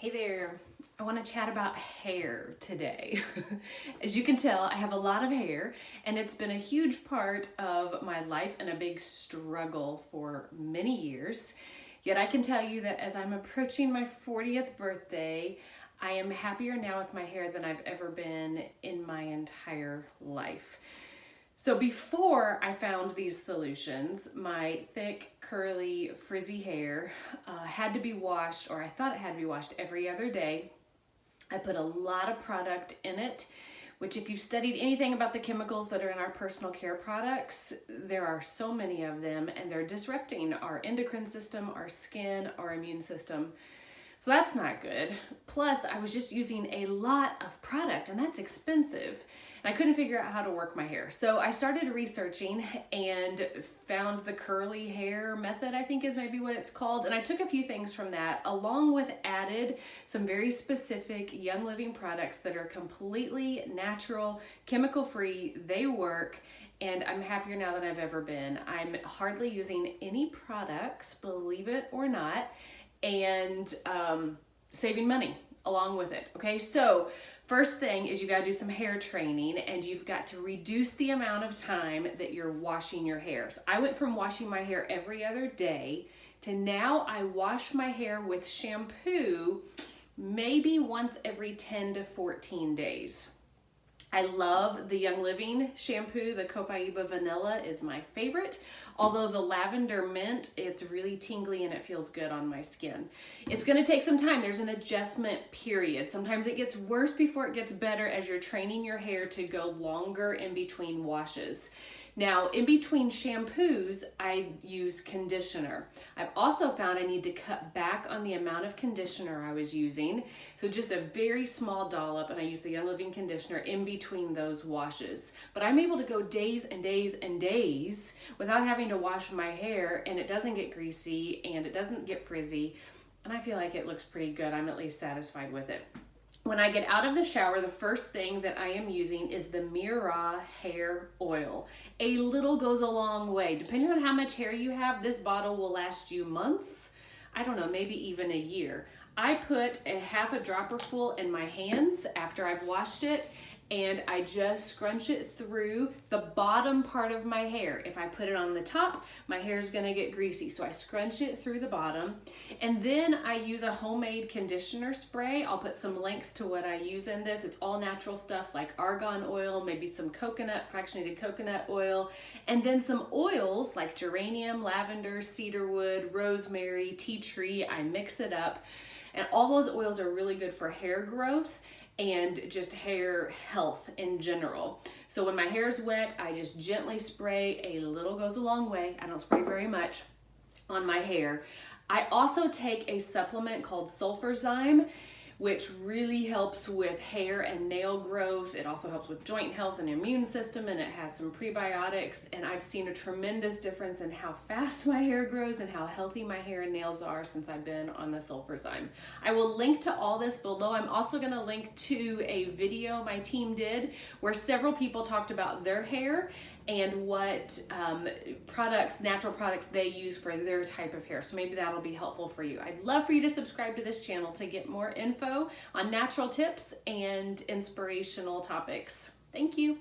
Hey there, I want to chat about hair today. As you can tell, I have a lot of hair and it's been a huge part of my life and a big struggle for many years. Yet I can tell you that as I'm approaching my 40th birthday, I am happier now with my hair than I've ever been in my entire life. So before I found these solutions, my thick, curly, frizzy hair had to be washed, or I thought it had to be washed every other day. I put a lot of product in it, which if you've studied anything about the chemicals that are in our personal care products, there are so many of them and they're disrupting our endocrine system, our skin, our immune system. So that's not good. Plus, I was just using a lot of product and that's expensive. And I couldn't figure out how to work my hair. So I started researching and found the curly hair method, I think is maybe what it's called. And I took a few things from that, along with added some very specific Young Living products that are completely natural, chemical free. They work. And I'm happier now than I've ever been. I'm hardly using any products, believe it or not, and saving money along with it. Okay, so first thing is you got to do some hair training and you've got to reduce the amount of time that you're washing your hair. So I went from washing my hair every other day to now I wash my hair with shampoo maybe once every 10 to 14 days. I love the Young Living shampoo. The Copaiba Vanilla is my favorite. Although the lavender mint, it's really tingly and it feels good on my skin. It's gonna take some time. There's an adjustment period. Sometimes it gets worse before it gets better as you're training your hair to go longer in between washes. Now, in between shampoos, I use conditioner. I've also found I need to cut back on the amount of conditioner I was using. So just a very small dollop, and I use the Young Living conditioner in between those washes. But I'm able to go days and days and days without having to wash my hair, and it doesn't get greasy and it doesn't get frizzy. And I feel like it looks pretty good. I'm at least satisfied with it. When I get out of the shower, the first thing that I am using is the Mira hair oil. A little goes a long way. Depending on how much hair you have, this bottle will last you months. I don't know, maybe even a year. I put a half a dropper full in my hands after I've washed it, and I just scrunch it through the bottom part of my hair. If I put it on the top, my hair is gonna get greasy. So I scrunch it through the bottom. And then I use a homemade conditioner spray. I'll put some links to what I use in this. It's all natural stuff like argan oil, maybe some coconut, fractionated coconut oil, and then some oils like geranium, lavender, cedarwood, rosemary, tea tree. I mix it up. And all those oils are really good for hair growth and just hair health in general. So when my hair is wet, I just gently spray. A little goes a long way. I don't spray very much on my hair. I also take a supplement called Sulfurzyme, which really helps with hair and nail growth. It also helps with joint health and immune system, and it has some prebiotics, and I've seen a tremendous difference in how fast my hair grows and how healthy my hair and nails are since I've been on the Sulfurzyme. I will link to all this below. I'm also gonna link to a video my team did where several people talked about their hair and what products, natural products they use for their type of hair. So maybe that'll be helpful for you. I'd love for you to subscribe to this channel to get more info on natural tips and inspirational topics. Thank you.